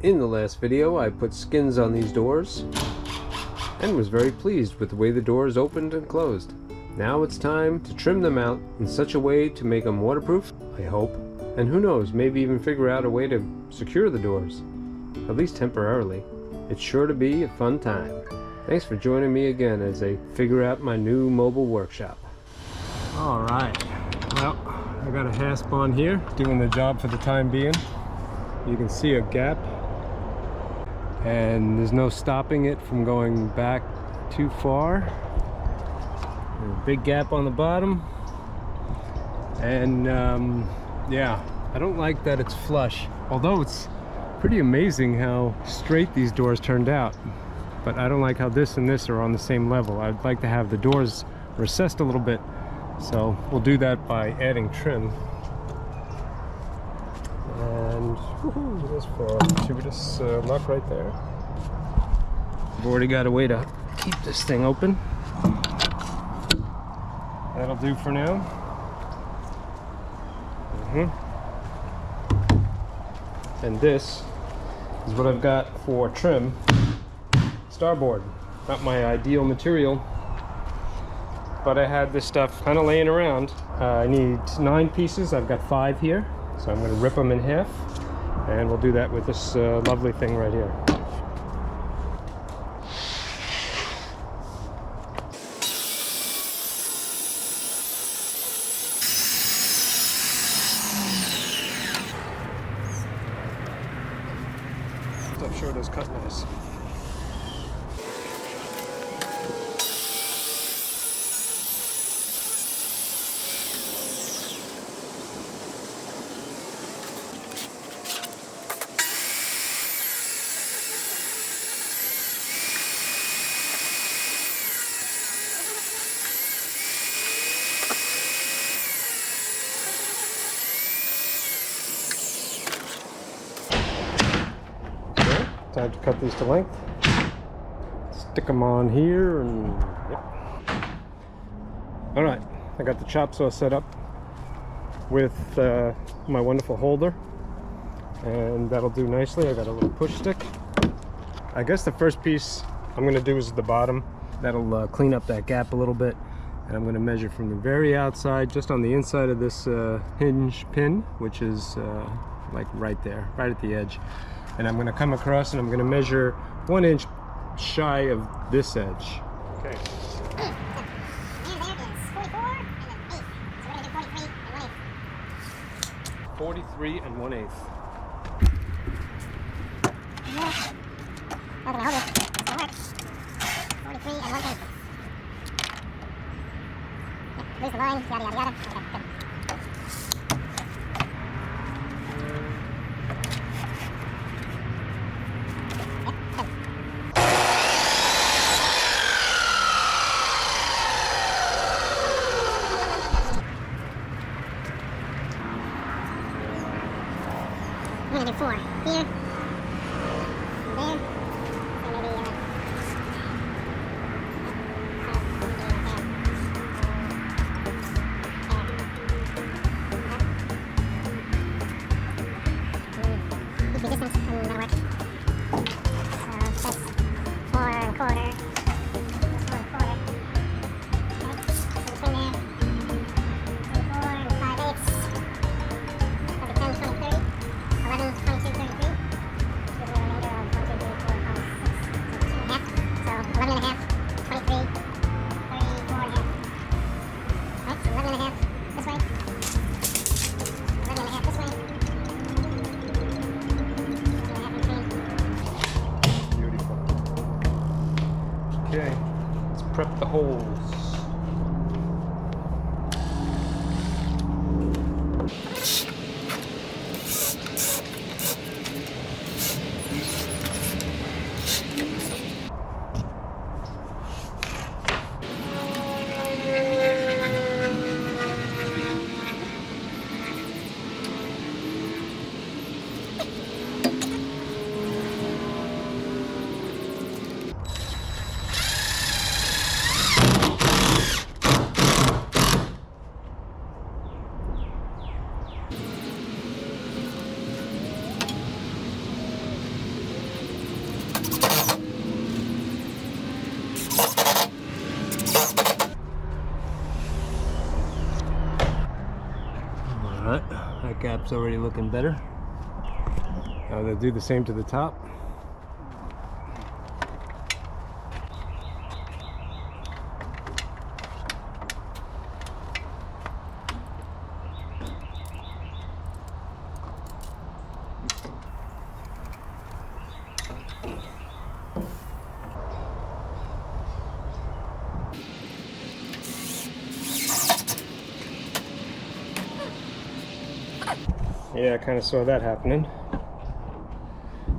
In the last video, I put skins on these doors and was very pleased with the way the doors opened and closed. Now it's time to trim them out in such a way to make them waterproof, I hope, and who knows, maybe even figure out a way to secure the doors, at least temporarily. It's sure to be a fun time. Thanks for joining me again as I figure out my new mobile workshop. Alright, well, I got a hasp on here, doing the job for the time being. You can see a gap, and there's no stopping it from going back too far. There's a big gap on the bottom, and yeah, I don't like that it's flush, although it's pretty amazing how straight these doors turned out. But I don't like how this and this are on the same level. I'd like to have the doors recessed a little bit, so we'll do that by adding trim. And this fortuitous luck right there. I've already got a way to keep this thing open. That'll do for now. And this is what I've got for trim. Starboard. Not my ideal material, but I had this stuff kind of laying around. I need 9 pieces. I've got 5 here, so I'm going to rip them in half, and we'll do that with this lovely thing right here. Stuff sure does cut nice. Time to cut these to length. Stick them on here, and yep. All right, I got the chop saw set up with my wonderful holder, and that'll do nicely. I got a little push stick. I guess the first piece I'm going to do is the bottom. That'll clean up that gap a little bit, and I'm going to measure from the very outside, just on the inside of this hinge pin, which is like right there, right at the edge. And I'm going to come across and I'm going to measure 1 inch shy of this edge. Okay. And there is 43 and 1/8. 43 and 1/8. Lose the line, yada yada yada. Okay, good. I'm going to do 4 here, and there, and maybe keep the distance, and that'll work. So that's 4 1/4. Okay, let's prep the holes. gap's already looking better. Now they'll do the same to the top. Yeah, I kind of saw that happening.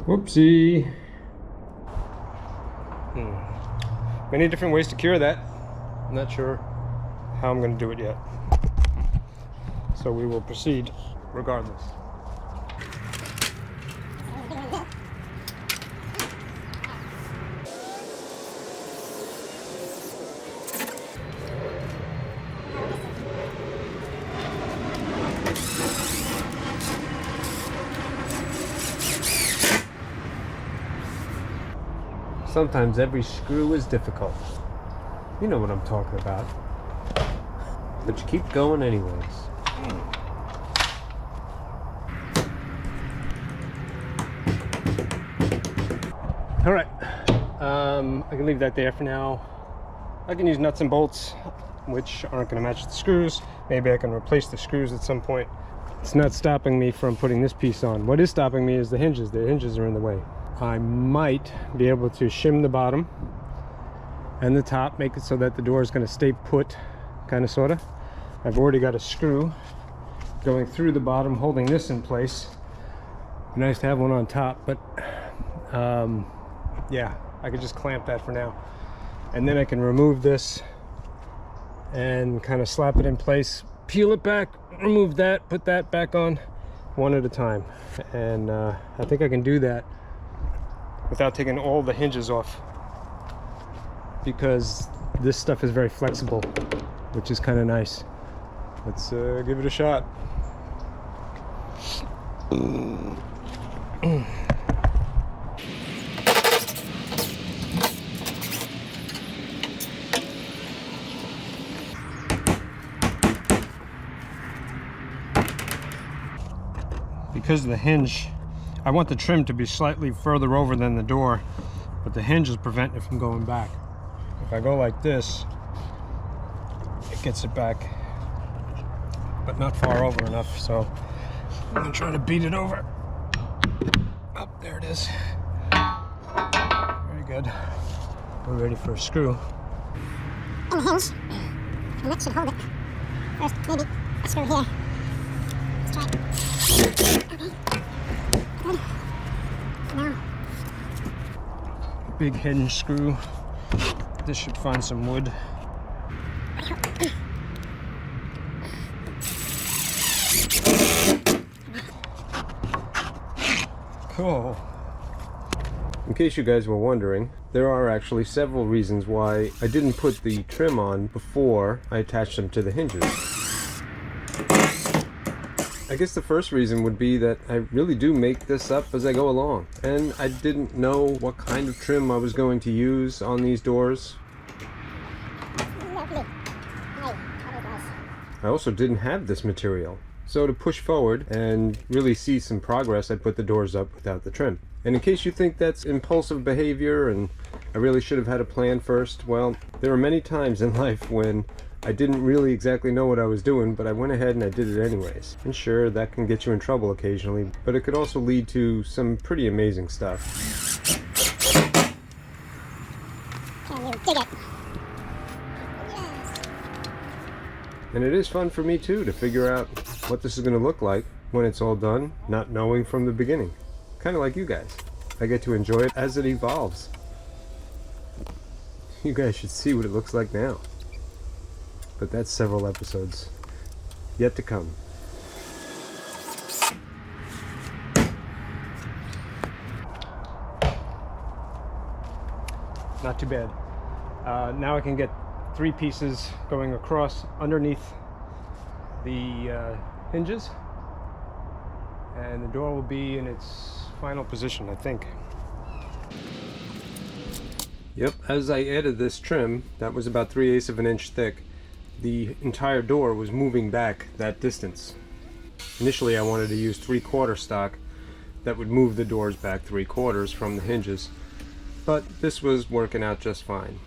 Whoopsie. Many different ways to cure that. I'm not sure how I'm going to do it yet. So we will proceed regardless. Sometimes every screw is difficult. You know what I'm talking about. But you keep going anyways. Alright, I can leave that there for now. I can use nuts and bolts, which aren't going to match the screws. Maybe I can replace the screws at some point. It's not stopping me from putting this piece on. What is stopping me is the hinges. The hinges are in the way. I might be able to shim the bottom and the top, make it so that the door is going to stay put, kind of, sort of. I've already got a screw going through the bottom, holding this in place. Nice to have one on top, but yeah, I could just clamp that for now. And then I can remove this and kind of slap it in place, peel it back, remove that, put that back on, one at a time. And I think I can do that without taking all the hinges off, because this stuff is very flexible, which is kind of nice. Let's give it a shot. Because of the hinge, I want the trim to be slightly further over than the door, but the hinge is preventing it from going back. If I go like this, it gets it back, but not far over enough, so I'm gonna try to beat it over. Oh, there it is. Very good. We're ready for a screw. And the hinge, and that should hold it. First, maybe a screw here. Let's try it. Okay. Good. Now. Big hinge screw. This should find some wood. Cool. In case you guys were wondering, there are actually several reasons why I didn't put the trim on before I attached them to the hinges. I guess the first reason would be that I really do make this up as I go along, and I didn't know what kind of trim I was going to use on these doors. I also didn't have this material, so to push forward and really see some progress, I put the doors up without the trim. And in case you think that's impulsive behavior and I really should have had a plan first, well, there are many times in life when I didn't really exactly know what I was doing, but I went ahead and I did it anyways. And sure, that can get you in trouble occasionally, but it could also lead to some pretty amazing stuff. Can you dig it? Yes. And it is fun for me too to figure out what this is going to look like when it's all done, not knowing from the beginning. Kind of like you guys. I get to enjoy it as it evolves. You guys should see what it looks like now. But that's several episodes yet to come. Not too bad. Now I can get 3 pieces going across underneath the hinges, and the door will be in its final position, I think. Yep, as I added this trim, that was about 3/8 of an inch thick, the entire door was moving back that distance. Initially I wanted to use 3/4 stock that would move the doors back 3/4 from the hinges, but this was working out just fine.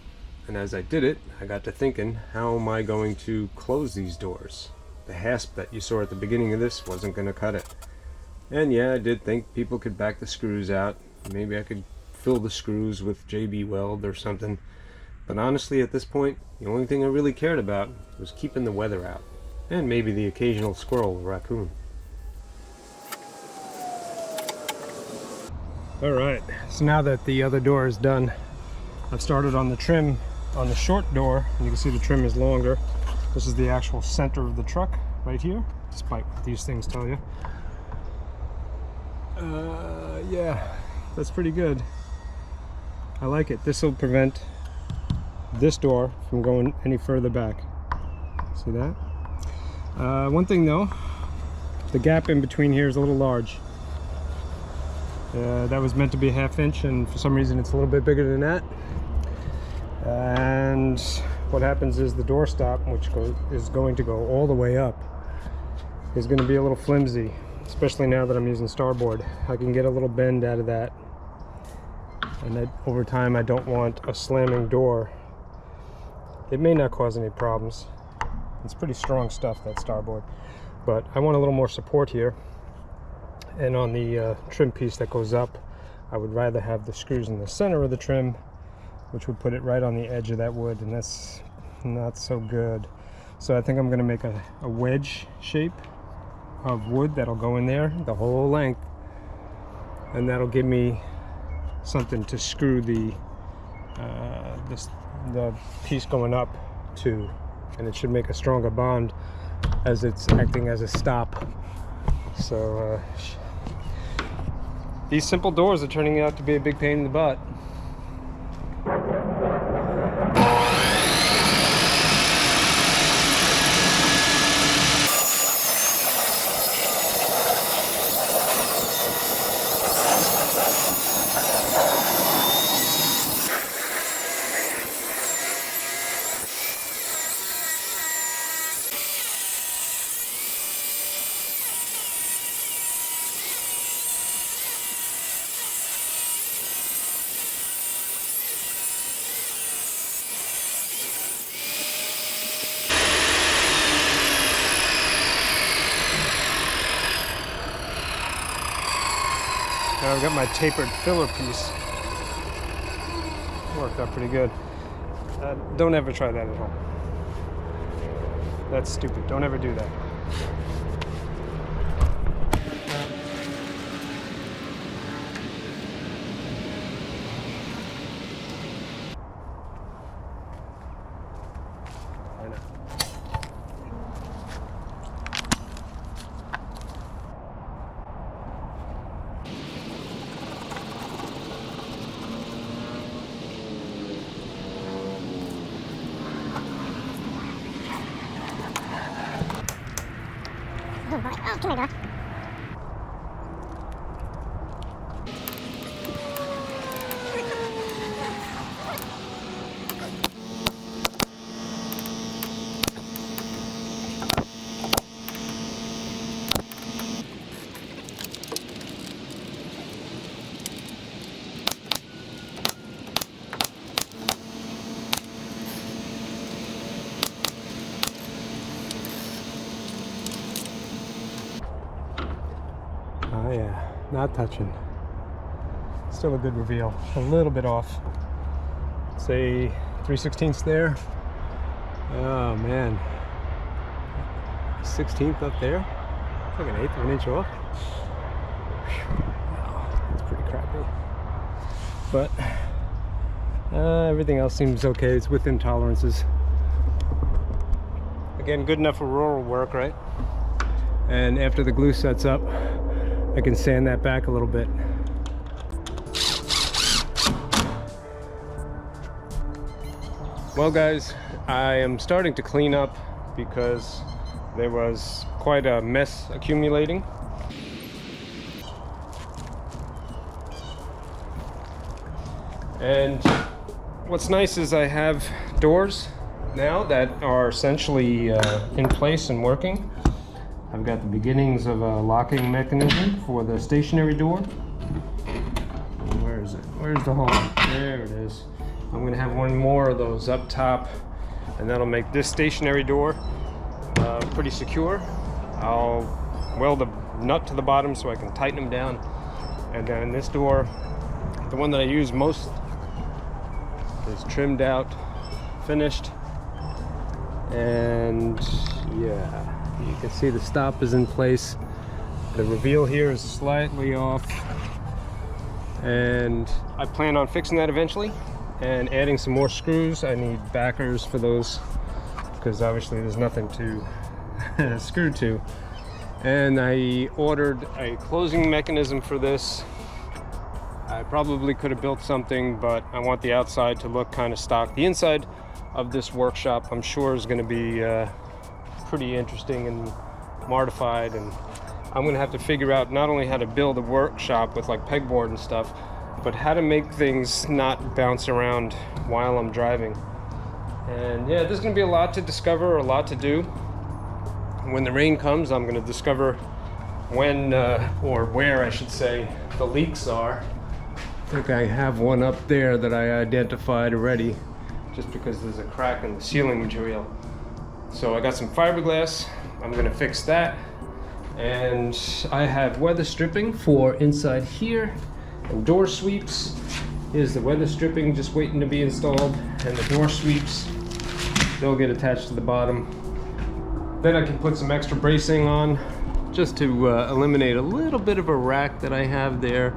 And as I did it, I got to thinking, how am I going to close these doors? The hasp that you saw at the beginning of this wasn't going to cut it. And yeah, I did think people could back the screws out. Maybe I could fill the screws with JB Weld or something. But honestly, at this point, the only thing I really cared about was keeping the weather out. And maybe the occasional squirrel or raccoon. Alright, so now that the other door is done, I've started on the trim on the short door, and you can see the trim is longer. This is the actual center of the truck right here, despite what these things tell you. Yeah, that's pretty good. I like it. This will prevent this door from going any further back. See that? One thing though, the gap in between here is a little large. That was meant to be a 1/2 inch, and for some reason it's a little bit bigger than that. And what happens is the doorstop, which is going to go all the way up, is going to be a little flimsy, especially now that I'm using Starboard. I can get a little bend out of that, and that over time I don't want a slamming door. It may not cause any problems. It's pretty strong stuff, that Starboard, but I want a little more support here. And on the trim piece that goes up, I would rather have the screws in the center of the trim, which would put it right on the edge of that wood, and that's not so good. So I think I'm going to make a wedge shape of wood that'll go in there the whole length, and that'll give me something to screw the piece going up to, and it should make a stronger bond as it's acting as a stop. So these simple doors are turning out to be a big pain in the butt. Now I've got my tapered filler piece. Worked out pretty good. Don't ever try that at home. That's stupid. Don't ever do that. I know. Oh, boy. Oh, come here, dog. Oh yeah, not touching. Still a good reveal. A little bit off. Say 3/16 there. Oh man. 16th up there. It's like an 1/8 of an inch off. Wow, that's pretty crappy. But everything else seems okay. It's within tolerances. Again, good enough for rural work, right? And after the glue sets up, I can sand that back a little bit. Well guys, I am starting to clean up because there was quite a mess accumulating. And what's nice is I have doors now that are essentially in place and working. I've I've got the beginnings of a locking mechanism for the stationary door. Where is it? Where's the hole? There it is. I'm gonna have one more of those up top, and that'll make this stationary door pretty secure. I'll weld a nut to the bottom so I can tighten them down. And then this door, the one that I use most, is trimmed out, finished. And yeah, you can see the stop is in place. The reveal here is slightly off. And I plan on fixing that eventually and adding some more screws. I need backers for those because obviously there's nothing to screw to. And I ordered a closing mechanism for this. I probably could have built something, but I want the outside to look kind of stock. The inside of this workshop, I'm sure, is going to be pretty interesting and modified, and I'm going to have to figure out not only how to build a workshop with like pegboard and stuff, but how to make things not bounce around while I'm driving. And yeah, there's going to be a lot to discover, a lot to do. When the rain comes, I'm going to discover when, or where I should say, the leaks are. I think I have one up there that I identified already, just because there's a crack in the ceiling material. So I got some fiberglass, I'm going to fix that. And I have weather stripping for inside here, and door sweeps. Here's the weather stripping just waiting to be installed, and the door sweeps, they'll get attached to the bottom. Then I can put some extra bracing on just to eliminate a little bit of a rack that I have there.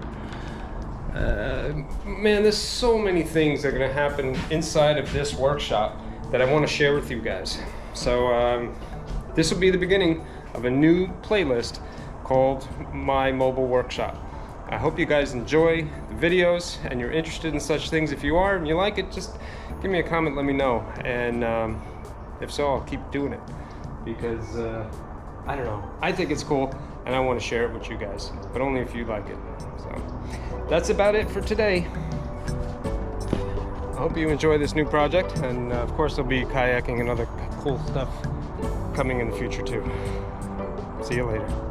Man, there's so many things that are going to happen inside of this workshop that I want to share with you guys. So this will be the beginning of a new playlist called My Mobile Workshop. I hope you guys enjoy the videos and you're interested in such things. If you are and you like it, just give me a comment, let me know. And if so, I'll keep doing it. Because, I don't know, I think it's cool and I want to share it with you guys, but only if you like it. So that's about it for today. I hope you enjoy this new project, and of course there'll be kayaking and other cool stuff coming in the future too. See you later.